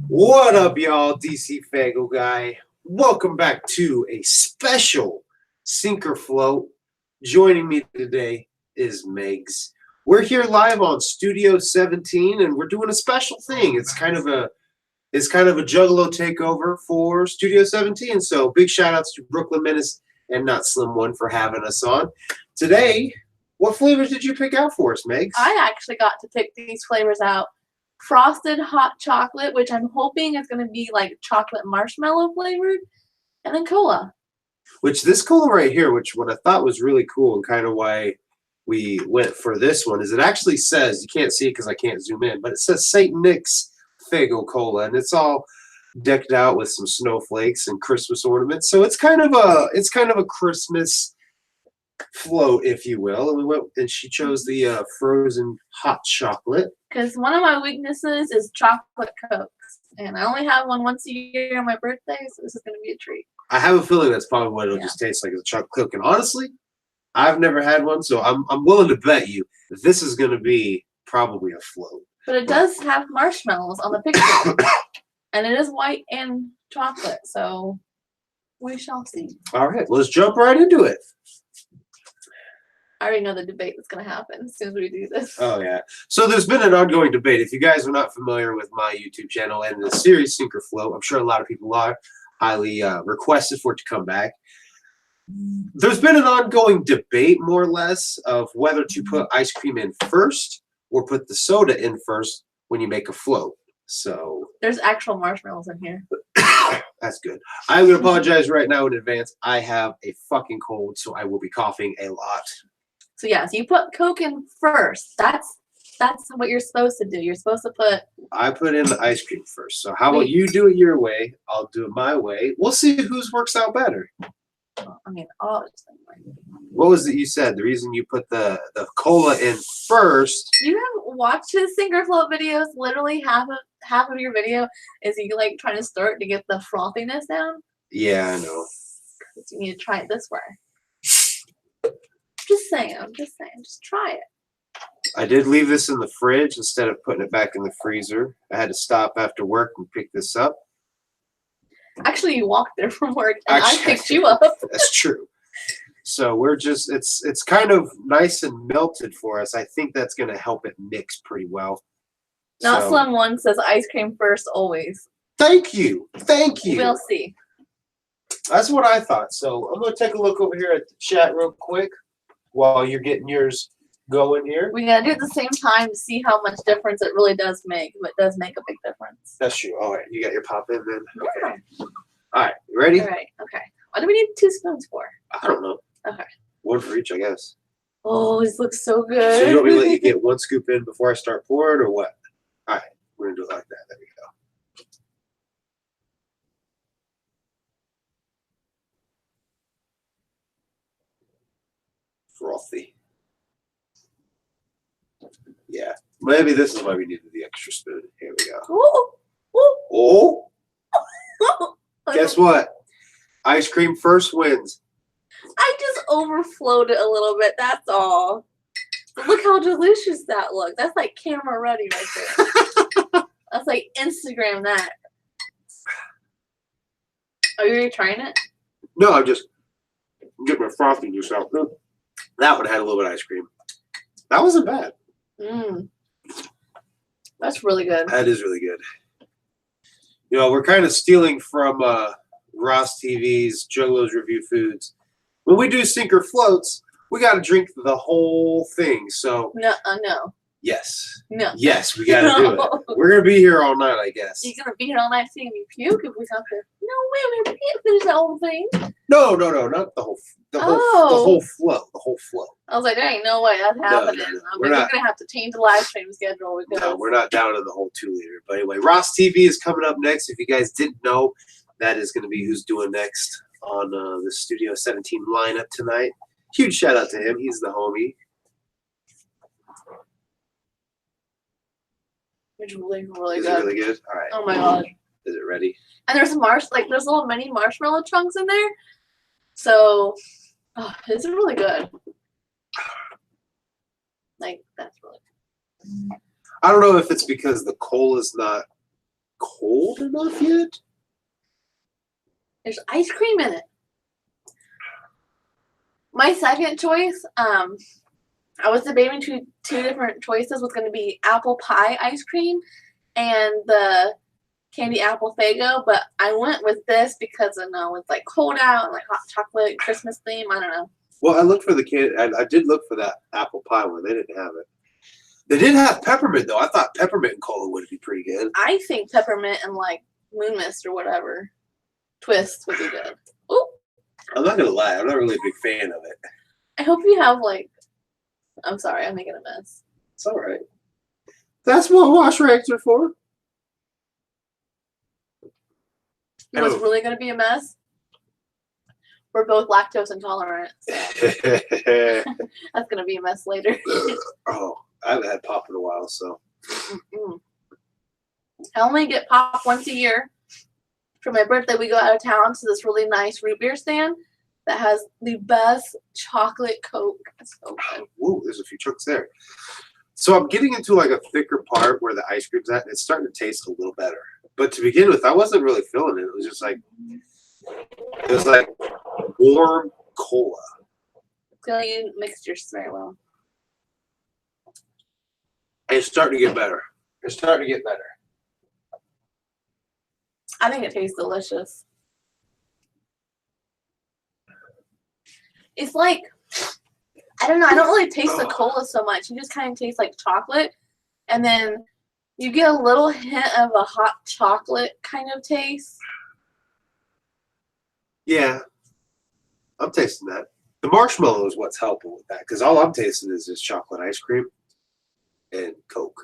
What up, y'all? DC Faygo guy. Welcome back to a special Sinker Float. Joining me today is Megs. We're here live on Studio 17, and we're doing a special thing. It's kind of a Juggalo takeover for Studio 17. So big shout outs to Brooklyn Menace and Not Slim One for having us on today. What flavors did you pick out for us, Megs? I actually got to pick these flavors out. Frosted hot chocolate, which I'm hoping is going to be like chocolate marshmallow flavored, and then cola. Which this cola right here, which what I thought was really cool and kind of why we went for this one, is it actually says, you can't see it because I can't zoom in, but it says St. Nick's Faygo Cola, and it's all decked out with some snowflakes and Christmas ornaments. So it's kind of a Christmas float, if you will. And she chose the frozen hot chocolate. Because one of my weaknesses is chocolate Cokes, and I only have one once a year on my birthday, so this is going to be a treat. I have a feeling that's probably what it'll just taste like, is a chocolate Coke. And honestly, I've never had one, so I'm willing to bet you this is going to be probably a float. But it does have marshmallows on the picture, and it is white and chocolate, so we shall see. All right, let's jump right into it. I already know the debate that's going to happen as soon as we do this. Oh, yeah. So there's been an ongoing debate. If you guys are not familiar with my YouTube channel and the series Sinker Float, I'm sure a lot of people are highly requested for it to come back. There's been an ongoing debate, more or less, of whether to put ice cream in first or put the soda in first when you make a float. So there's actual marshmallows in here. That's good. I'm going to apologize right now in advance. I have a fucking cold, so I will be coughing a lot. So yes, you put Coke in first. That's what you're supposed to do. You're supposed to put. I put in the ice cream first. So how about you do it your way? I'll do it my way. We'll see whose works out better. I mean, all the same way. What was it you said? The reason you put the cola in first? You have watched his Sinker Float videos. Literally half of your video is you like trying to stir it to get the frothiness down. Yeah, I know. You need to try it this way. Just saying. Just try it. I did leave this in the fridge instead of putting it back in the freezer. I had to stop after work and pick this up. Actually, you walked there from work, and I picked you up. That's true. So we're just, it's kind of nice and melted for us. I think that's going to help it mix pretty well. Not Slim One says ice cream first always. Thank you. Thank you. We'll see. That's what I thought. So I'm going to take a look over here at the chat real quick while you're getting yours going here. We got to do it at the same time to see how much difference it really does make. It does make a big difference. That's true. All right. You got your pop in then? Yeah. Okay. All right. You ready? All right. Okay. What do we need 2 spoons for? I don't know. Okay. One for each, I guess. Oh, this looks so good. So you want me to let you get 1 scoop in before I start pouring, or what? All right. We're going to do it like that. There we go. Frothy. Yeah. Maybe this is why we needed the extra spoon. Here we go. Ooh. Ooh. Oh! Guess what? Ice cream first wins. I just overflowed it a little bit. That's all. But look how delicious that looks. That's like camera ready right there. That's like Instagram that. Are you already trying it? No, I'm just getting my frothy juice out. That one had a little bit of ice cream. That wasn't bad. That's really good. That is really good. You know, we're kind of stealing from Ross TV's Juggalo's Review Foods. When we do Sinker Floats, we got to drink the whole thing. So no. Yes. No. Yes, we got to do it. We're going to be here all night, I guess. You're going to be here all night seeing me puke if we have to. No way, we can't finish that whole thing. No, not the whole flow. The whole flow. I was like, there ain't no way that's happening. No. We're going to have to change the live stream schedule. Because no, we're not down to the whole 2-liter. But anyway, Ross TV is coming up next. If you guys didn't know, that is going to be who's doing next on the Studio 17 lineup tonight. Huge shout out to him. He's the homie. It's really, really good. Is it really good? All right. Oh my god. Is it ready? And there's there's little mini marshmallow chunks in there. So, it's really good. Like, that's really good. I don't know if it's because the cola's not cold enough yet. There's ice cream in it. My second choice, I was debating two different choices. Was going to be apple pie ice cream and the candy apple Faygo, but I went with this because I know it's like cold out and like hot chocolate Christmas theme. I don't know. Well, I looked for the candy. I did look for that apple pie one. They didn't have it. They did have peppermint though. I thought peppermint and cola would be pretty good. I think peppermint and like moon mist or whatever twist would be good. Ooh. I'm not gonna lie. I'm not really a big fan of it. I hope you have like. I'm sorry, I'm making a mess. It's all right. That's what wash rags are for. You know what's really gonna be a mess? We're both lactose intolerant. So that's gonna be a mess later. Oh, I haven't had pop in a while, so. I only get pop once a year. For my birthday, we go out of town to this really nice root beer stand that has the best chocolate Coke. It's so good. Ooh, there's a few chunks there. So I'm getting into like a thicker part where the ice cream's at, and it's starting to taste a little better. But to begin with, I wasn't really feeling it. It was just like, warm cola. So you mixed yours very well. And it's starting to get better. It's starting to get better. I think it tastes delicious. It's like, I don't know, I don't really taste the cola so much. You just kind of taste like chocolate. And then you get a little hint of a hot chocolate kind of taste. Yeah. I'm tasting that. The marshmallow is what's helping with that, because all I'm tasting is this chocolate ice cream and Coke.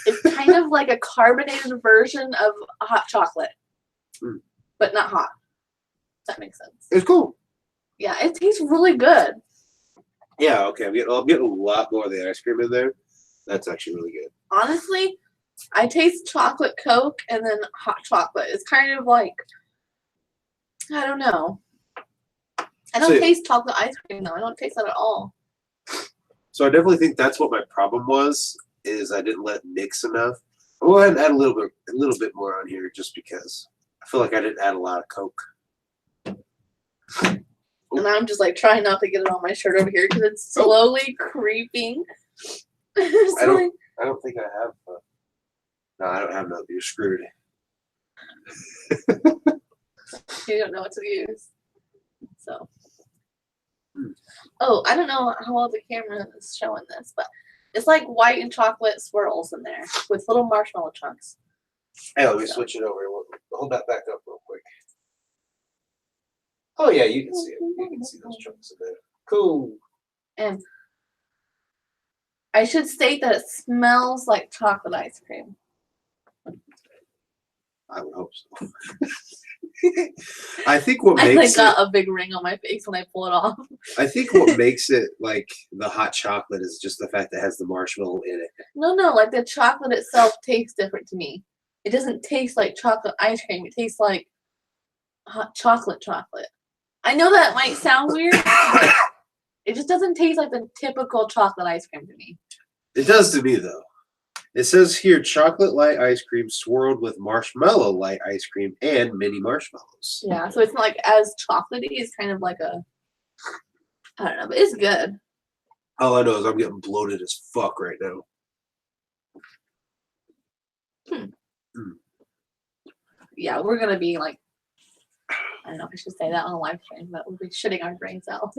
It's kind of like a carbonated version of hot chocolate, but not hot. If that makes sense. It's cool. Yeah, it tastes really good. Yeah, okay. I'm getting a lot more of the ice cream in there. That's actually really good. Honestly, I taste chocolate Coke and then hot chocolate. It's kind of like, I don't know. I don't taste chocolate ice cream though. I don't taste that at all. So I definitely think that's what my problem was, is I didn't let it mix enough. I'll go ahead and add a little bit more on here just because I feel like I didn't add a lot of Coke. And I'm just like trying not to get it on my shirt over here because it's slowly creeping. I don't think I have. No, I don't have none. You're screwed. You don't know what to use. So. Oh, I don't know how well the camera is showing this, but it's like white and chocolate swirls in there with little marshmallow chunks. Hey, let me switch it over. Hold that back up real quick. Oh yeah, you can see it. You can see those chunks in there. Cool. And I should state that it smells like chocolate ice cream. I would hope so. I think what makes I got a big ring on my face when I pull it off. I think what makes it like the hot chocolate is just the fact that it has the marshmallow in it. No, like the chocolate itself tastes different to me. It doesn't taste like chocolate ice cream. It tastes like hot chocolate. I know that might sound weird, but it just doesn't taste like the typical chocolate ice cream to me. It does to me though. It says here chocolate light ice cream swirled with marshmallow light ice cream and mini marshmallows. Yeah, so it's not like as chocolatey. It's kind of like a, I don't know, but it's good. All I know is I'm getting bloated as fuck right now. Yeah, we're going to be like, I don't know if I should say that on a live stream, but we'll be shitting our brains out.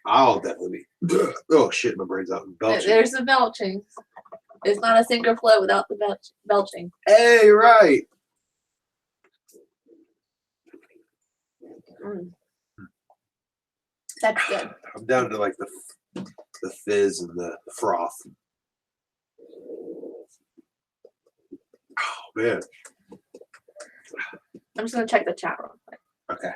I'll definitely be. Oh shit, my brain's out. Belching. There's the belching. It's not a sinker flow without the belching. Hey, right. That's good. I'm down to like the fizz and the froth. Oh man. I'm just gonna check the chat real quick. Okay.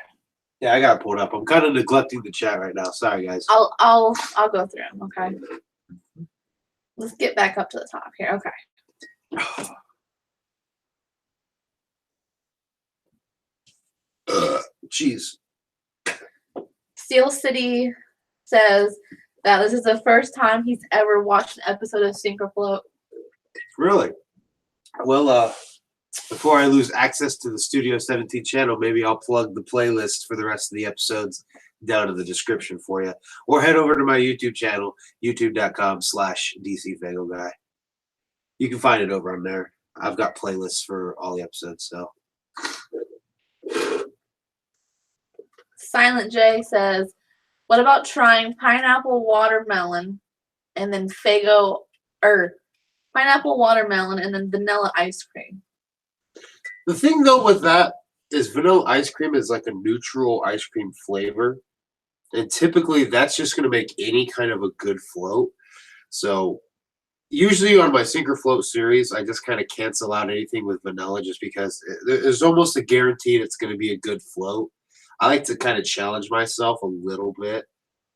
Yeah, I got it pulled up. I'm kind of neglecting the chat right now. Sorry, guys. I'll go through them. Okay. Let's get back up to the top here. Okay. Jeez. Steel City says that this is the first time he's ever watched an episode of Sink or Float. Really? Well, before I lose access to the Studio 17 channel, maybe I'll plug the playlist for the rest of the episodes down in the description for you. Or head over to my YouTube channel, youtube.com/DCFagoGuy. You can find it over on there. I've got playlists for all the episodes, so. Silent J says, what about trying pineapple watermelon and then Faygo, or pineapple watermelon and then vanilla ice cream? The thing though with that is vanilla ice cream is like a neutral ice cream flavor. And typically that's just going to make any kind of a good float. So usually on my Sinker Float series, I just kind of cancel out anything with vanilla just because there's almost a guarantee it's going to be a good float. I like to kind of challenge myself a little bit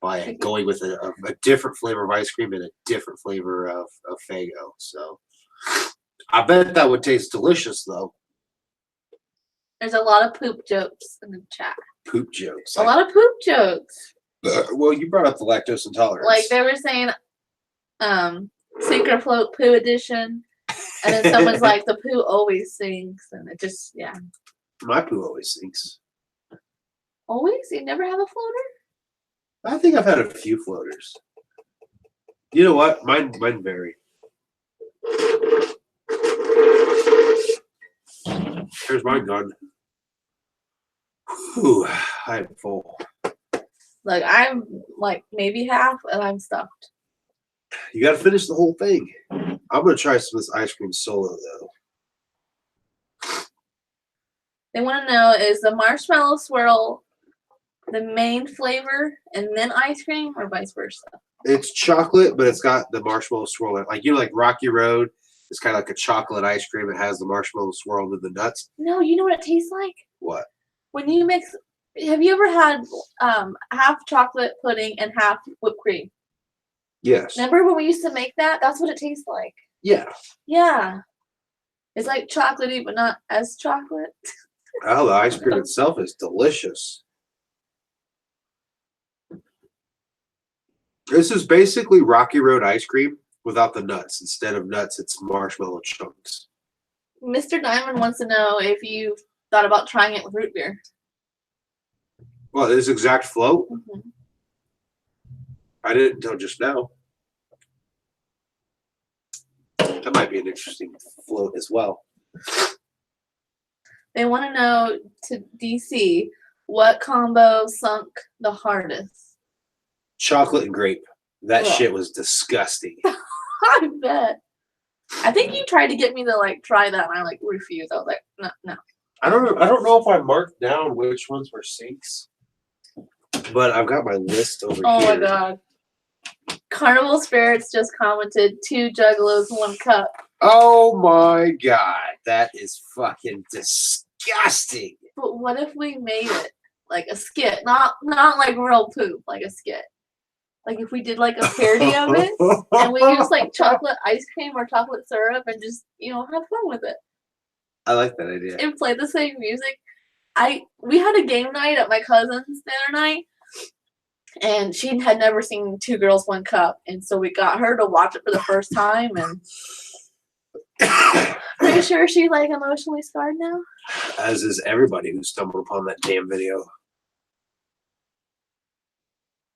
by going with a different flavor of ice cream and a different flavor of Faygo. So I bet that would taste delicious though. There's a lot of poop jokes in the chat. Poop jokes. A lot of poop jokes. Well, you brought up the lactose intolerance. Like they were saying, Sinker Float poo edition, and then someone's like, the poo always sinks, and it just, yeah. My poo always sinks. Always? You never have a floater? I think I've had a few floaters. You know what? Mine vary. Here's my gun. Whew, I'm full. Like I'm like maybe half, and I'm stuffed. You got to finish the whole thing. I'm gonna try some of this ice cream solo though. They want to know, is the marshmallow swirl the main flavor and then ice cream, or vice versa? It's chocolate, but it's got the marshmallow swirl in it. Like, you know, like Rocky Road is kind of like a chocolate ice cream. It has the marshmallow swirl with the nuts. No, you know what it tastes like? What? When you mix, have you ever had half chocolate pudding and half whipped cream? Yes. Remember when we used to make that? That's what it tastes like. Yeah. Yeah. It's like chocolatey, but not as chocolate. Oh, the ice cream itself is delicious. This is basically Rocky Road ice cream without the nuts. Instead of nuts, it's marshmallow chunks. Mr. Diamond wants to know if you thought about trying it with root beer. Well, this exact float? Mm-hmm. I didn't until just now. That might be an interesting float as well. They want to know, to DC, what combo sunk the hardest? Chocolate and grape. That Ugh. shit was disgusting. I bet. I think you tried to get me to like try that, and I like refused. I was like, no, no. I don't know if I marked down which ones were sinks, but I've got my list over here. Oh my god. Carnival Spirits just commented 2 juggalos, 1 cup. Oh my god, that is fucking disgusting. But what if we made it like a skit, not like real poop, like a skit? Like if we did like a parody of it, and we use like chocolate ice cream or chocolate syrup, and just have fun with it. I like that idea. And play the same music. We had a game night at my cousin's the other night, and she had never seen 2 Girls, 1 Cup, and so we got her to watch it for the first time, and pretty sure she's like emotionally scarred now. As is everybody who stumbled upon that damn video.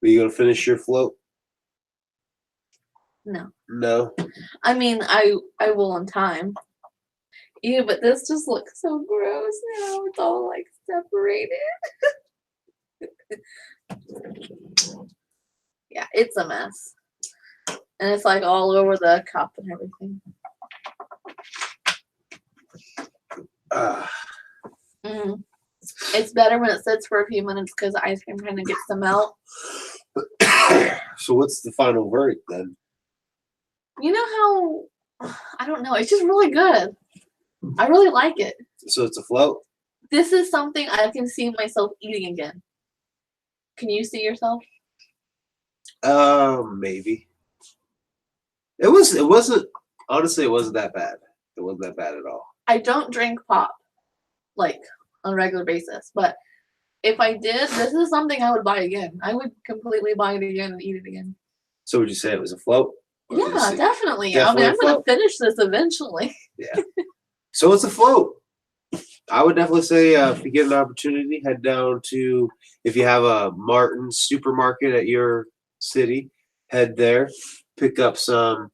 Are you gonna finish your float? No. No. I mean, I will in time. Yeah, but this just looks so gross now. It's all like separated. Yeah, it's a mess. And it's like all over the cup and everything. It's better when it sits for a few minutes because the ice cream kind of gets to melt. So what's the final verdict then? You know how, I don't know, it's just really good. I really like it. So it's a float? This is something I can see myself eating again. Can you see yourself? Maybe. It wasn't honestly, it wasn't that bad. It wasn't that bad at all. I don't drink pop like on a regular basis, but if I did, this is something I would buy again. I would completely buy it again and eat it again. So would you say it was a float? Yeah, definitely. Definitely I'm a going to float. finish this eventually. Yeah. So it's a float. I would definitely say if you get an opportunity, head down to, if you have a Martin's supermarket at your city, head there, pick up some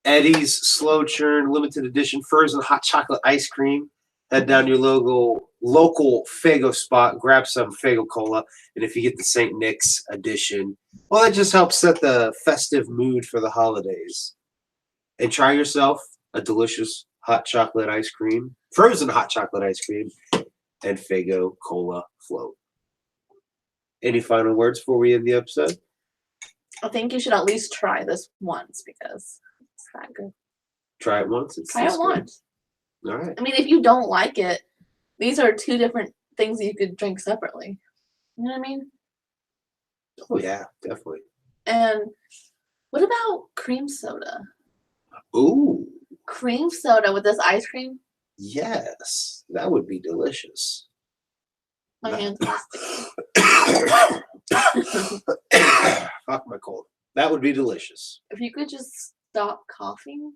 Eddie's slow churn limited edition frozen hot chocolate ice cream. Head down to your local Faygo spot, grab some Faygo cola, and if you get the St. Nick's edition, well, it just helps set the festive mood for the holidays. And try yourself a delicious hot chocolate ice cream, frozen hot chocolate ice cream, and Faygo cola float. Any final words before we end the episode? I think you should at least try this once because it's that good. Try it once. Try it once. All right. I mean, if you don't like it, these are two different things you could drink separately. You know what I mean? Oh yeah, definitely. And what about cream soda? Ooh, Cream soda with this ice cream? yes, that would be delicious. My hands are sticky. Fuck my cold. That would be delicious. If you could just stop coughing.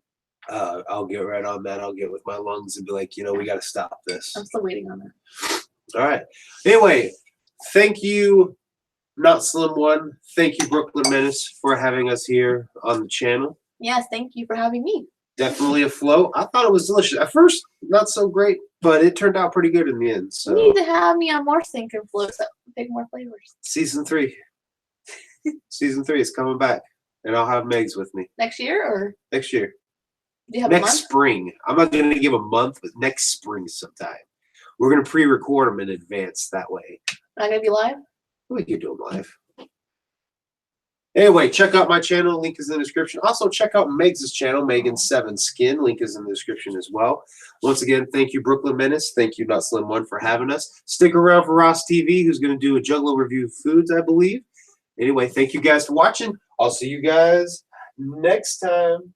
I'll get right on that. I'll get with my lungs and be like, we got to stop this. I'm still waiting on that. All right. Anyway, thank you, Not Slim One. Thank you, Brooklyn Menace, for having us here on the channel. Yes, thank you for having me. Definitely a float. I thought it was delicious. At first, not so great, but it turned out pretty good in the end. So You need to have me on more sink and floats that pick more flavors. season 3. Season 3 is coming back, and I'll have Megs with me Next year or next year. do you have a Next month? spring. I'm not going to give a month, but next spring sometime. We're going to pre-record them in advance that way. Not gonna be live? We can do them live. Anyway, check out my channel. Link is in the description. Also, check out Megs' channel, Megan7Skin. Link is in the description as well. Once again, thank you, Brooklyn Menace. Thank you, Not Slim One, for having us. Stick around for Ross TV, who's going to do a Juggalo review of foods, I believe. Anyway, thank you guys for watching. I'll see you guys next time.